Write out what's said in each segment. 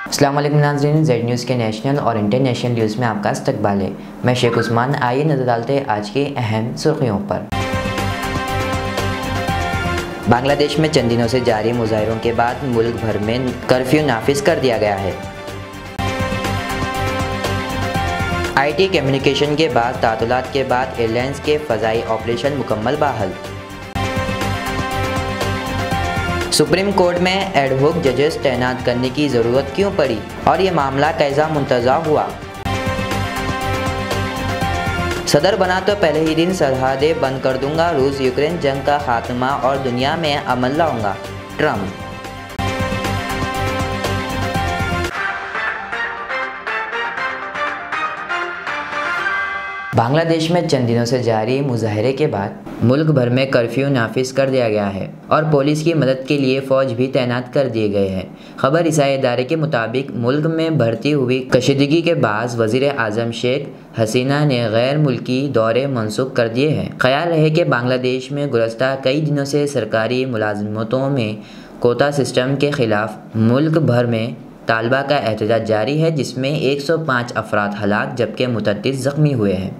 अस्सलाम वालेकुम नाज़रीन, जेड न्यूज़ के नेशनल और इंटरनेशनल न्यूज़ में आपका इस्तकबाल है। मैं शेख उस्मान। आइए नज़र डालते हैं आज की अहम सुर्खियों पर। बांग्लादेश में चंद दिनों से जारी मुजाहिरों के बाद मुल्क भर में कर्फ्यू नाफिज कर दिया गया है। IT कम्युनिकेशन के बाद तातुलात के बाद एयरलाइंस के फ़ज़ाई ऑपरेशन मुकम्मल बहाल। सुप्रीम कोर्ट में एडहोक जजेस तैनात करने की ज़रूरत क्यों पड़ी और ये मामला कैसा मुंतज़ा हुआ। सदर बना तो पहले ही दिन सरहदें बंद कर दूंगा, रूस यूक्रेन जंग का खात्मा और दुनिया में अमन लाऊंगा, ट्रंप। बांग्लादेश में चंद दिनों से जारी मुजाहरे के बाद मुल्क भर में कर्फ्यू नाफिज कर दिया गया है और पुलिस की मदद के लिए फ़ौज भी तैनात कर दिए गए हैं। खबर ईसाई इदारे के मुताबिक मुल्क में बढ़ती हुई कशीदगी के बाद वज़ीर आज़म शेख हसीना ने गैर मुल्की दौरे मनसूख कर दिए हैं। ख्याल रहे कि बांग्लादेश में गुज़श्ता कई दिनों से सरकारी मुलाजमतों में कोटा सिस्टम के ख़िलाफ़ मुल्क भर में तालबा का एहतजाज जारी है, जिसमें 105 अफराद हलाक जबकि मुतअद्दिद ज़ख्मी हुए हैं।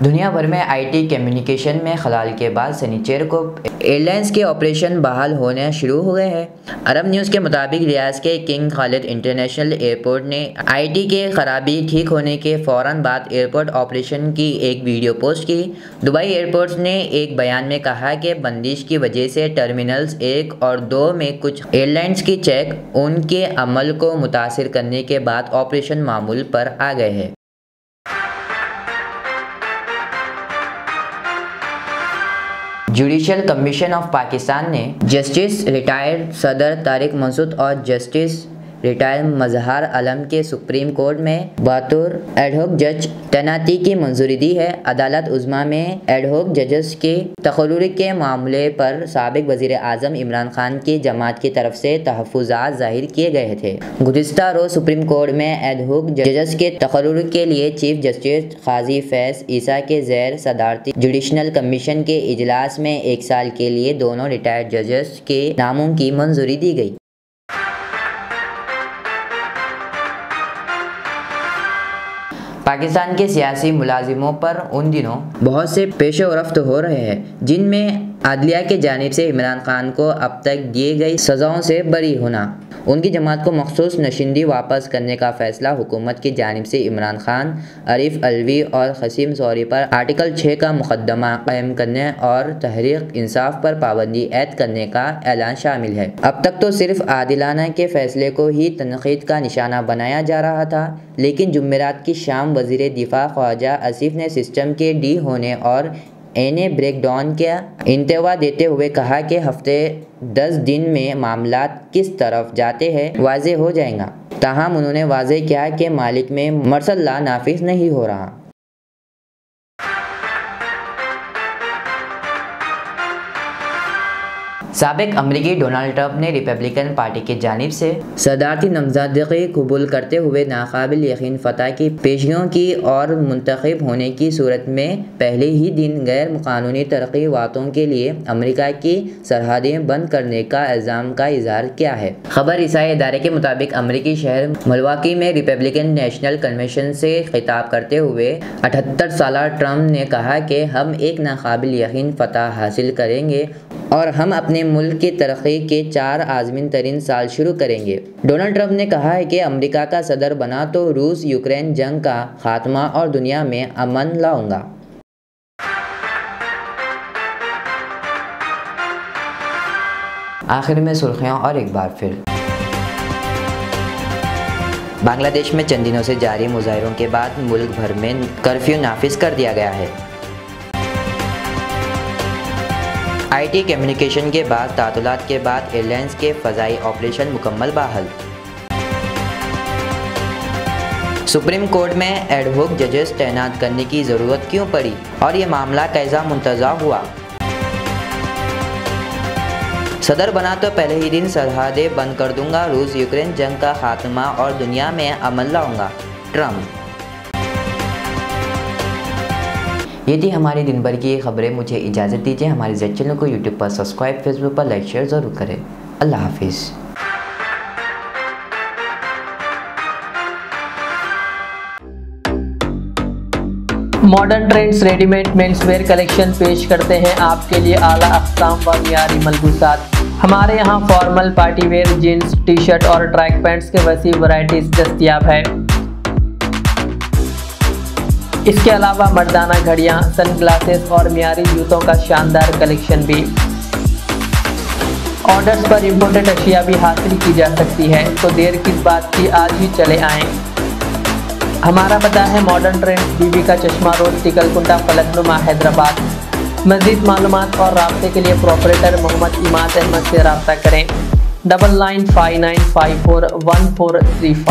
दुनिया भर में IT कम्युनिकेशन में खलाल के बाद शनिचर को एयरलाइंस के ऑपरेशन बहाल होने शुरू हो गए हैं। अरब न्यूज़ के मुताबिक रियाद के किंग खालिद इंटरनेशनल एयरपोर्ट ने IT के खराबी ठीक होने के फ़ौरन बाद एयरपोर्ट ऑपरेशन की एक वीडियो पोस्ट की। दुबई एयरपोर्ट ने एक बयान में कहा कि बंदिश की वजह से टर्मिनल्स 1 और 2 में कुछ एयरलाइंस की चेक उनके अमल को मुतासिर करने के बाद ऑपरेशन मामूल पर आ गए हैं। जुडिशल कमीशन ऑफ पाकिस्तान ने जस्टिस रिटायर्ड सदर तारिक मसूद और जस्टिस रिटायर्ड मजहर आलम के सुप्रीम कोर्ट में बतौर एडहोक जज तैनाती की मंजूरी दी है। अदालत उज़्मा में एडहोक जजेस के तकर्रुर के मामले पर साबिक वज़ीर आज़म इमरान खान की जमात की तरफ से तहफ़्फ़ुज़ात ज़ाहिर किए गए थे। गुज़िश्ता रोज़ सुप्रीम कोर्ट में एडहोक जजेस के तकर्रुर के लिए चीफ जस्टिस काज़ी फैज़ ईसा के ज़ेर सदारती जुडिशल कमीशन के इजलास में 1 साल के लिए दोनों रिटायर्ड जजेस के नामों की मंजूरी दी गई। पाकिस्तान के सियासी मुलाजिमों पर उन दिनों बहुत से पेशो रफ्त हो रहे हैं, जिनमें आदलिया की जानिब से इमरान खान को अब तक दिए गई सज़ाओं से बरी होना, उनकी जमात को मखसूस नशिंदी वापस करने का फ़ैसला, हुकूमत की जानिब से इमरान खान, आरिफ अलवी और क़सीम सौरी पर आर्टिकल 6 का मुकदमा कायम करने और तहरीक इंसाफ पर पाबंदी ऐद करने का ऐलान शामिल है। अब तक तो सिर्फ आदिलाना के फ़ैसले को ही तनक़ीद का निशाना बनाया जा रहा था, लेकिन जुमेरात की शाम वज़ीर दिफा ख्वाजा आसिफ ने सिस्टम के डी होने और एने ब्रेकडाउन का इंतवा देते हुए कहा कि हफ्ते 10 दिन में मामलात किस तरफ जाते हैं वाज़ेह हो जाएगा। ताहम उन्होंने वाज़ेह किया कि मालिक में मरसल्ला नाफिज नहीं हो रहा। साबिक अमरीकी डोनाल्ड ट्रंप ने रिपब्लिकन पार्टी की जानिब से सदारती नामज़दगी कबूल करते हुए नाकाबिल यकीन फतह की पेशियों की और मुंतखब होने की सूरत में पहले ही दिन गैर कानूनी तरक़ीवातों के लिए अमेरिका की सरहदें बंद करने का इल्ज़ाम का इजहार किया है। खबर ईसाई इदारे के मुताबिक अमरीकी शहर मिल्वॉकी में रिपब्लिकन नेशनल कन्वेंशन से खिताब करते हुए 78 साला ट्रंप ने कहा कि हम एक नाकाबिल यकीन फतह हासिल करेंगे और हम अपने मुल्क की तरक्की के 4 आज़मीन तरीन साल शुरू करेंगे। डोनाल्ड ट्रंप ने कहा है कि अमेरिका का सदर बना तो रूस यूक्रेन जंग का खात्मा और दुनिया में अमन लाऊंगा। आखिर में सुर्खियां और एक बार फिर। बांग्लादेश में चंद दिनों से जारी मुजाहिरों के बाद मुल्क भर में कर्फ्यू नाफिज कर दिया गया है। IT कम्युनिकेशन के बाद तातुलात के बाद एयरलाइंस के फ़ज़ाई ऑपरेशन मुकम्मल बहाल। सुप्रीम कोर्ट में एडहोक जजेस तैनात करने की ज़रूरत क्यों पड़ी और ये मामला कैसा मुंतज़ा हुआ। सदर बना तो पहले ही दिन सरहदें बंद कर दूंगा, रूस यूक्रेन जंग का खात्मा और दुनिया में अमन लाऊंगा, ट्रंप। ये थी हमारी दिन भर की खबरें। मुझे इजाज़त दीजिए। हमारे जेड चैनल को यूट्यूब पर सब्सक्राइब, फेसबुक पर लाइक शेयर ज़रूर करें। अल्लाह हाफिज़। Modern trends readymade menswear collection पेश करते हैं आपके लिए आला अक़साम व मियारी मलबूसात। हमारे यहाँ formal, party wear, jeans, T shirt और ट्रैक पैंट्स के वसी वैरायटीज दस्तयाब है। इसके अलावा मर्दाना घड़ियाँ, सनग्लासेस और मियारी जूतों का शानदार कलेक्शन भी। ऑर्डर्स पर इम्पोर्टेड अशिया भी हासिल की जा सकती है, तो देर किस बात की, आज ही चले आएँ। हमारा पता है मॉडर्न ट्रेंड्स, बीबी का चश्मा रोड, तिकलकुंटा, फलकनुमा, हैदराबाद। मज़ीद मालूमात और राब्ते के लिए प्रोपरेटर मोहम्मद इमाद अहमद से रब्ता करें। 9959541435।